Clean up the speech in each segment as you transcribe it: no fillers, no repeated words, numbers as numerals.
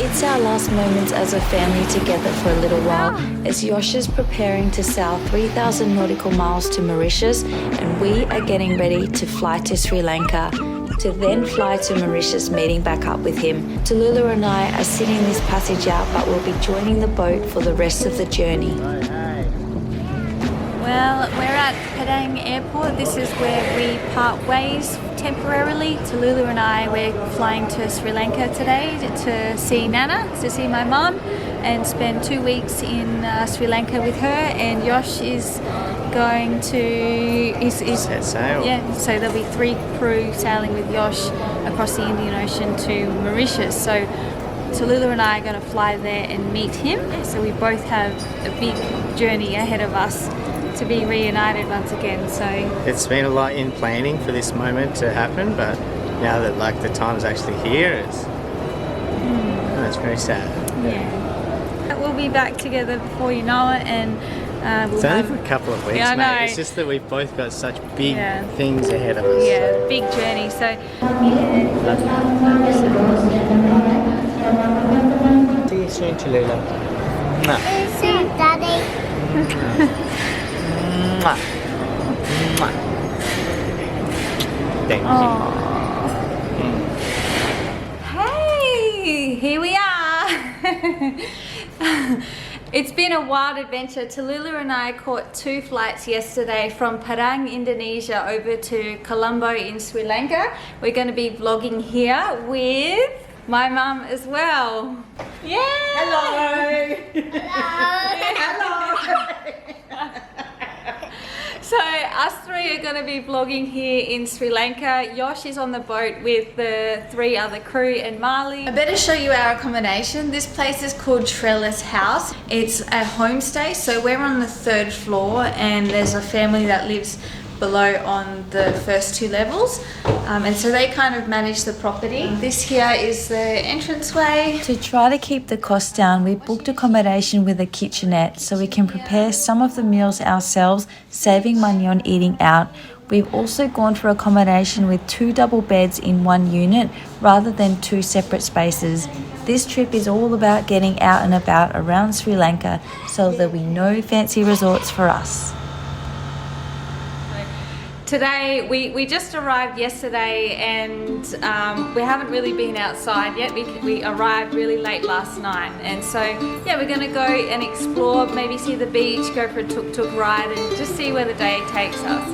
It's our last moments as a family together for a little while, as Yosh is preparing to sail 3,000 nautical miles to Mauritius, and we are getting ready to fly to Sri Lanka, to then fly to Mauritius, meeting back up with him. Tallula and I are sitting this passage out, but we'll be joining the boat for the rest of the journey. Well, we're at Padang Airport. This is where we part ways temporarily. Tallula and I, we're flying to Sri Lanka today to see Nana, to see my mum, and spend 2 weeks in Sri Lanka with her. And Yosh is going to... set sail. Yeah, so there'll be 3 crew sailing with Yosh across the Indian Ocean to Mauritius. So Tallula and I are going to fly there and meet him. So we both have a big journey ahead of us to be reunited once again. So it's been a lot in planning for this moment to happen, but now that like the time's actually here, it's very sad. Yeah, we'll be back together before you know it, and it's only for a couple of weeks, yeah, I know. mate. It's just that we've both got such big things ahead of us. Yeah, big journey. So see you soon, Tallula. See you, Daddy. Mwah. Mwah. Thank you. Hey, here we are. It's been a wild adventure. Tallula and I caught 2 flights yesterday from Padang, Indonesia over to Colombo in Sri Lanka. We're going to be vlogging here with my mum as well. Yeah. Hello. So us 3 are going to be vlogging here in Sri Lanka. Yosh is on the boat with the 3 other crew and Marley. I better show you our accommodation. This place is called Trellis House. It's a homestay, so we're on the 3rd floor and there's a family that lives below on the first 2 levels, and so they kind of manage the property. This here is the entranceway. To try to keep the cost down, we booked accommodation with a kitchenette so we can prepare some of the meals ourselves, saving money on eating out. We've also gone for accommodation with 2 double beds in 1 unit rather than 2 separate spaces. This trip is all about getting out and about around Sri Lanka, so there'll be no fancy resorts for us. Today, we just arrived yesterday and we haven't really been outside yet. We arrived really late last night, and so yeah, we're gonna go and explore, maybe see the beach, go for a tuk-tuk ride and just see where the day takes us.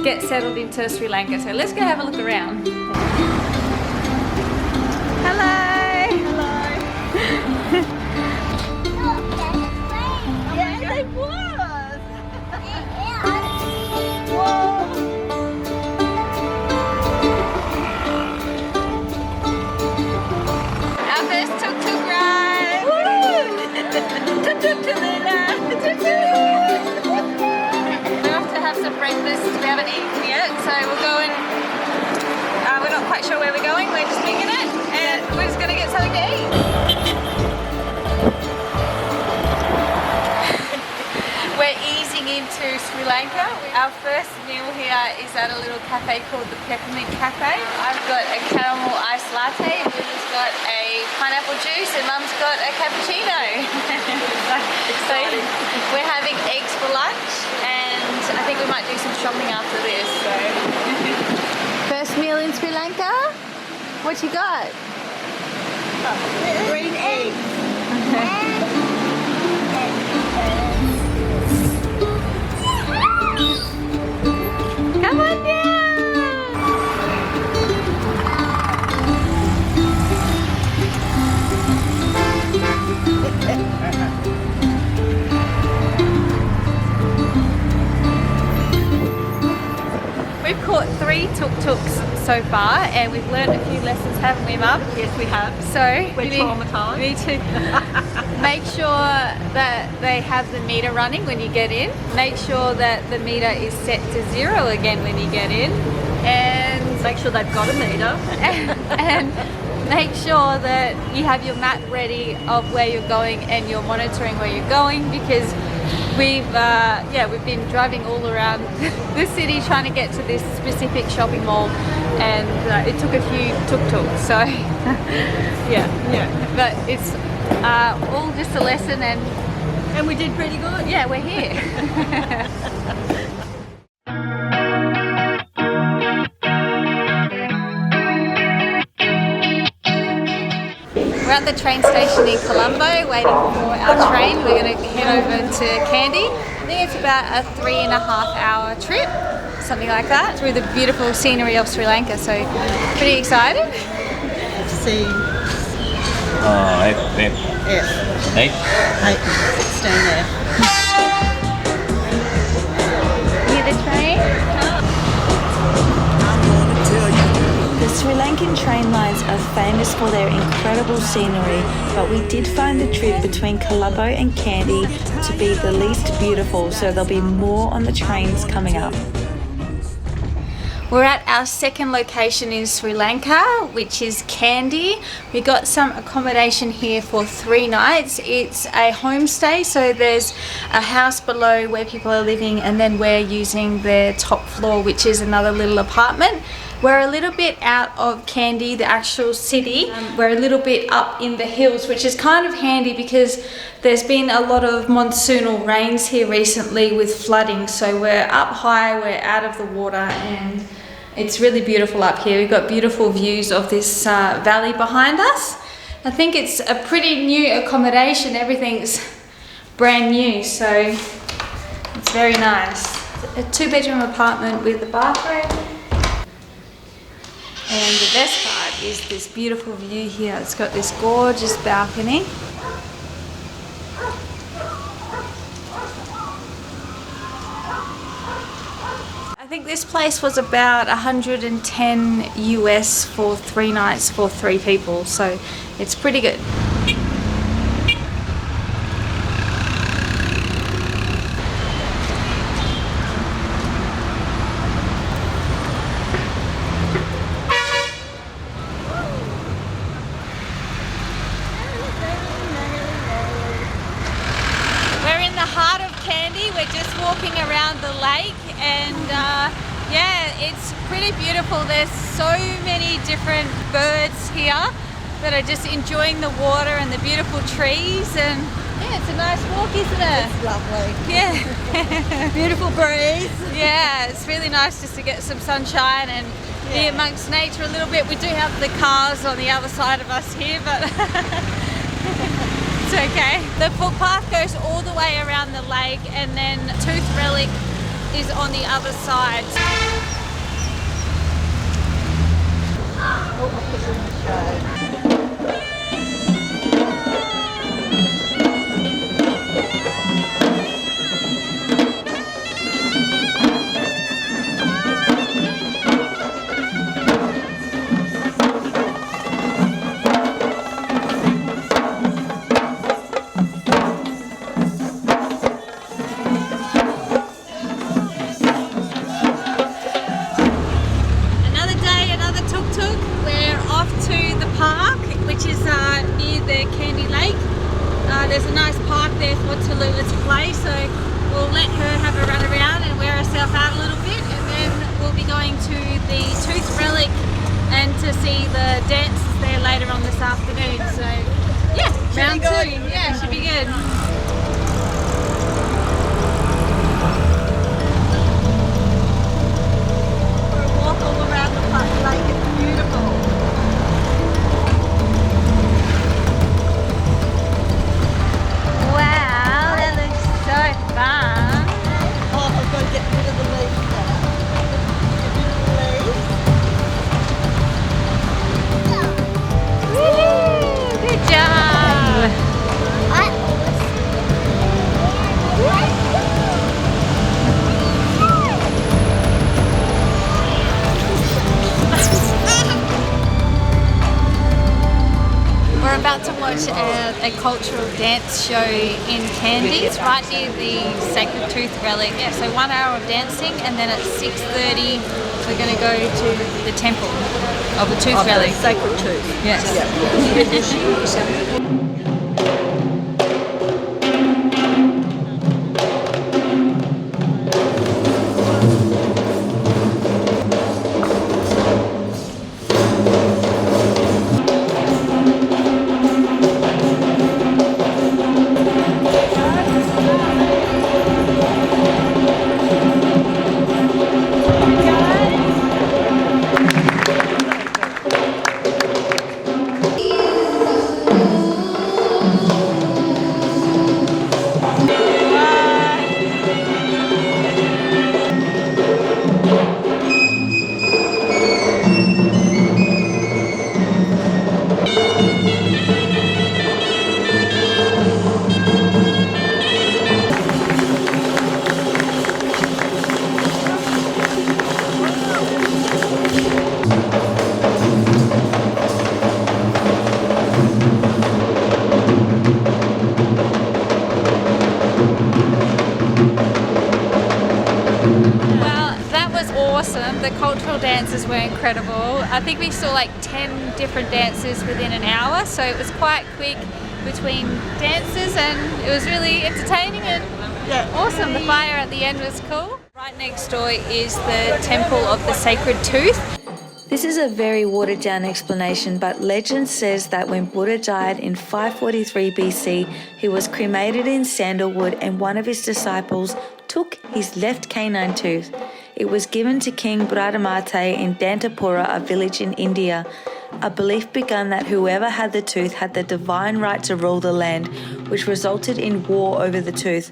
Get settled into Sri Lanka, so let's go have a look around. Hello! Yes, it was! Whoa! Some breakfast. We haven't eaten yet, so we'll go and we're not quite sure where we're going. We're just winging it, and we're just gonna get something to eat. We're easing into Sri Lanka. Our first meal here is at a little cafe called the Peppermint Cafe. I've got a caramel iced latte, Lily's got a pineapple juice, and Mum's got a cappuccino. So we're having eggs for lunch, and I think we might do some shopping after this. So. First meal in Sri Lanka? What you got? Green eggs. Come on down! We've caught 3 tuk-tuks so far, and we've learned a few lessons, haven't we, Mum? Yes, we have. So We're traumatised. You need to make sure that they have the meter running when you get in. Make sure that the meter is set to 0 again when you get in, and Make sure they've got a meter. and make sure that you have your map ready of where you're going and you're monitoring where you're going, because we've been driving all around the city trying to get to this specific shopping mall, and it took a few tuk-tuks, so yeah, but it's all just a lesson, and we did pretty good. Yeah, we're here. We're at the train station in Colombo waiting for our train. We're going to head over to Kandy. I think it's about a 3.5 hour trip, something like that, through the beautiful scenery of Sri Lanka. So pretty excited. C. Oh, F. F. 8. 16 there. Near the train. The Sri Lankan train lines are famous for their incredible scenery, but we did find the trip between Colombo and Kandy to be the least beautiful, so there'll be more on the trains coming up. We're at our second location in Sri Lanka, which is Kandy. We got some accommodation here for 3 nights. It's a homestay, so there's a house below where people are living, and then we're using the top floor, which is another little apartment. We're a little bit out of Kandy, the actual city. We're a little bit up in the hills, which is kind of handy because there's been a lot of monsoonal rains here recently with flooding. So we're up high, we're out of the water, and it's really beautiful up here. We've got beautiful views of this valley behind us. I think it's a pretty new accommodation. Everything's brand new, so it's very nice. A 2-bedroom apartment with a bathroom. And the best part is this beautiful view here. It's got this gorgeous balcony. I think this place was about 110 US for 3 nights for 3 people, so it's pretty good. Walking around the lake, and yeah, it's pretty beautiful. There's so many different birds here that are just enjoying the water and the beautiful trees, and yeah, it's a nice walk, isn't it? It's lovely. Yeah. Beautiful breeze. Yeah, it's really nice just to get some sunshine and be amongst nature a little bit. We do have the cars on the other side of us here, but it's okay. The footpath goes all the way around the lake, and then Tooth Relic is on the other side. There's a nice park there for Tallula to play, so we'll let her have a run around and wear herself out a little bit, and then we'll be going to the Tooth Relic and to see the dances there later on this afternoon. So yeah, round 2. Yeah, should be good. For a walk all around the lake, it's beautiful. Wow, that looks so fun. Oh, I've got to get rid of the leaves now. Woo, good job. We're about to watch a cultural dance show in Kandy. It's right near the Sacred Tooth Relic. Yeah, so 1 hour of dancing, and then at 6:30 we're going to go to the temple. Of the tooth of fairy. the sacred tooth. Yes. Well, that was awesome. The cultural dances were incredible. I think we saw like 10 different dances within an hour, so it was quite quick between dances and it was really entertaining and awesome. The fire at the end was cool. Right next door is the Temple of the Sacred Tooth. This is a very watered down explanation, but legend says that when Buddha died in 543 BC, he was cremated in sandalwood and one of his disciples took his left canine tooth. It was given to King Bradamate in Dantapura, a village in India. A belief began that whoever had the tooth had the divine right to rule the land, which resulted in war over the tooth.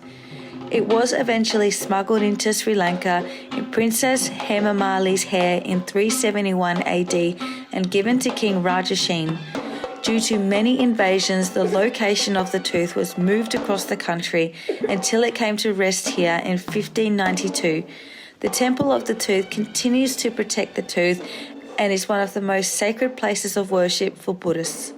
It was eventually smuggled into Sri Lanka in Princess Hemamali's hair in 371 AD and given to King Rajashin. Due to many invasions, the location of the tooth was moved across the country until it came to rest here in 1592. The Temple of the Tooth continues to protect the tooth and is one of the most sacred places of worship for Buddhists.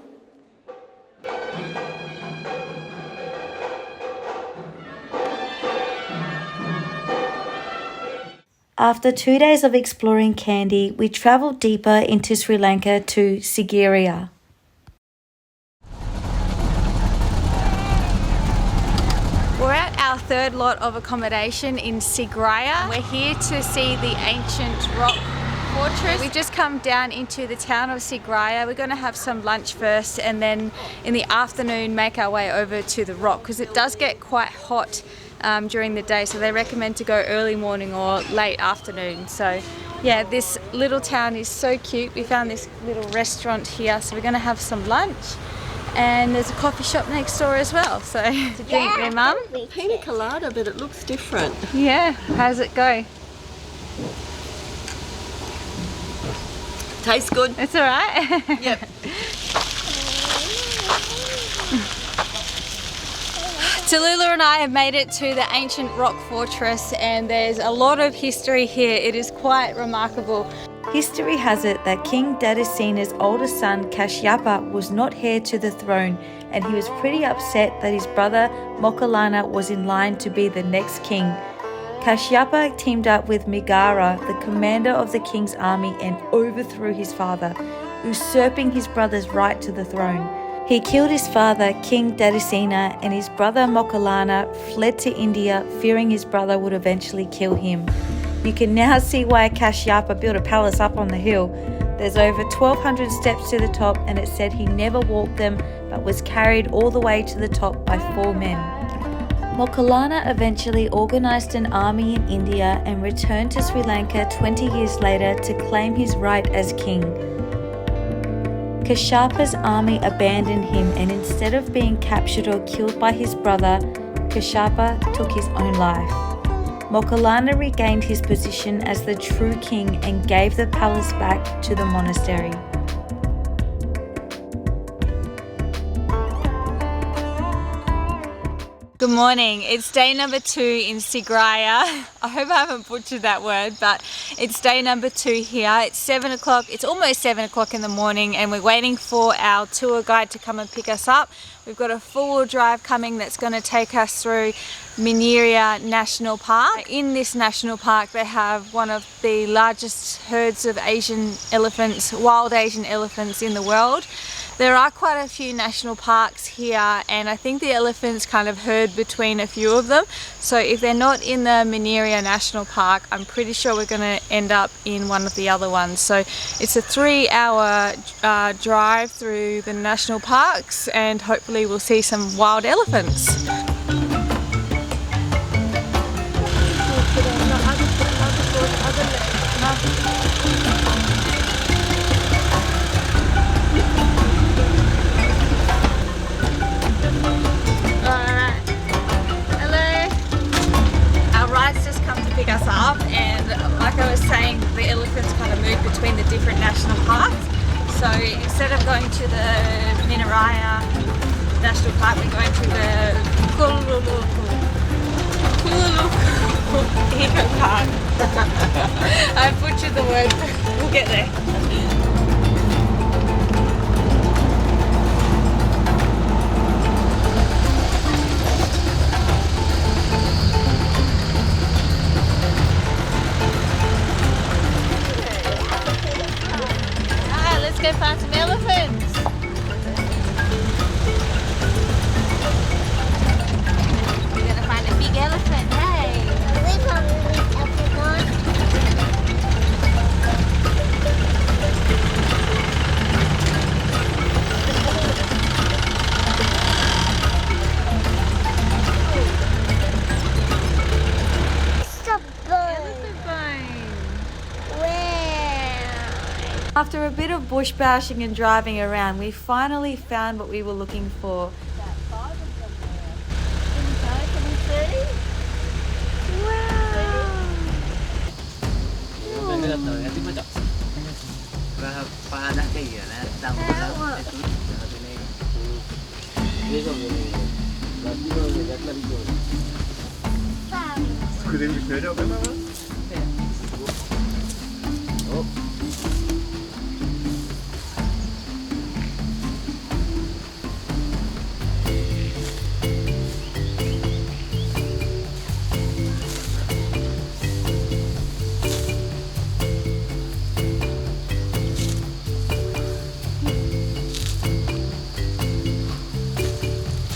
After 2 days of exploring Kandy, we travelled deeper into Sri Lanka to Sigiriya. We're at our third lot of accommodation in Sigiriya. We're here to see the ancient rock fortress. We've just come down into the town of Sigiriya. We're going to have some lunch first and then in the afternoon make our way over to the rock because it does get quite hot during the day, so they recommend to go early morning or late afternoon. So yeah, this little town is so cute. We found this little restaurant here, so we're going to have some lunch. And there's a coffee shop next door as well, so to drink there, Mum. Pina colada, but it looks different. Yeah, how does it go? Tastes good. It's all right. Yep. Tallula and I have made it to the ancient rock fortress and there's a lot of history here. It is quite remarkable. History has it that King Dadasina's oldest son Kashyapa was not heir to the throne, and he was pretty upset that his brother Mokkallana was in line to be the next king. Kashyapa teamed up with Megara, the commander of the king's army, and overthrew his father, usurping his brother's right to the throne. He killed his father, King Dadasina, and his brother Mokkallana fled to India, fearing his brother would eventually kill him. You can now see why Kashyapa built a palace up on the hill. There's over 1,200 steps to the top, and it said he never walked them but was carried all the way to the top by 4 men. Mokkallana eventually organised an army in India and returned to Sri Lanka 20 years later to claim his right as king. Kashyapa's army abandoned him, and instead of being captured or killed by his brother, Kashyapa took his own life. Mokkallana regained his position as the true king and gave the palace back to the monastery. Good morning. It's day number 2 in Sigiriya. I hope I haven't butchered that word, but it's day number 2 here. It's 7 o'clock. It's almost 7 o'clock in the morning, and we're waiting for our tour guide to come and pick us up. We've got a 4-wheel drive coming that's going to take us through Sigiriya National Park. In this national park, they have one of the largest herds of Asian elephants, wild Asian elephants in the world. There are quite a few national parks here, and I think the elephants kind of herd between a few of them. So if they're not in the Sigiriya National Park, I'm pretty sure we're going to end up in one of the other ones. So it's a 3-hour drive through the national parks, and hopefully we'll see some wild elephants. Pick us up, and like I was saying, the elephants kind of move between the different national parks. So instead of going to the Sigiriya National Park, we're going to the Colombo Eco Park. I butchered the word. We'll get there. Go find some elephants. We're gonna find a big elephant, hey! After a bit of bush bashing and driving around, we finally found what we were looking for.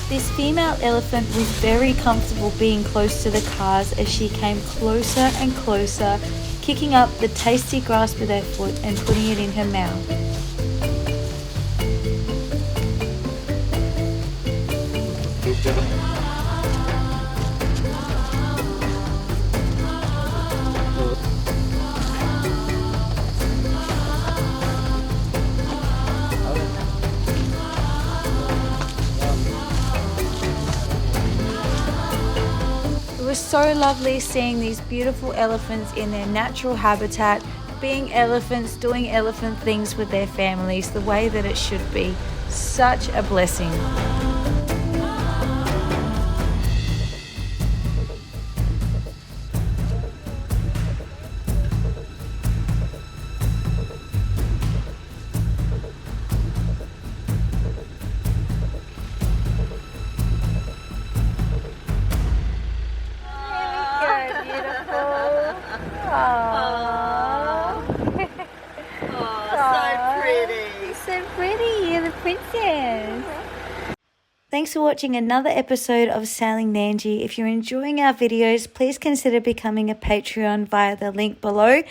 This female elephant was very comfortable being close to the cars as she came closer and closer, kicking up the tasty grass with her foot and putting it in her mouth. It was so lovely seeing these beautiful elephants in their natural habitat, being elephants, doing elephant things with their families the way that it should be. Such a blessing. Thanks for watching another episode of Sailing Nandji. If you're enjoying our videos, please consider becoming a Patreon via the link below.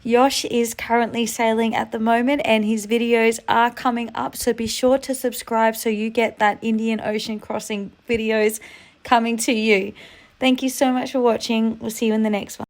Yosh is currently sailing at the moment and his videos are coming up, so be sure to subscribe so you get that Indian Ocean crossing videos coming to you. Thank you so much for watching. We'll see you in the next one.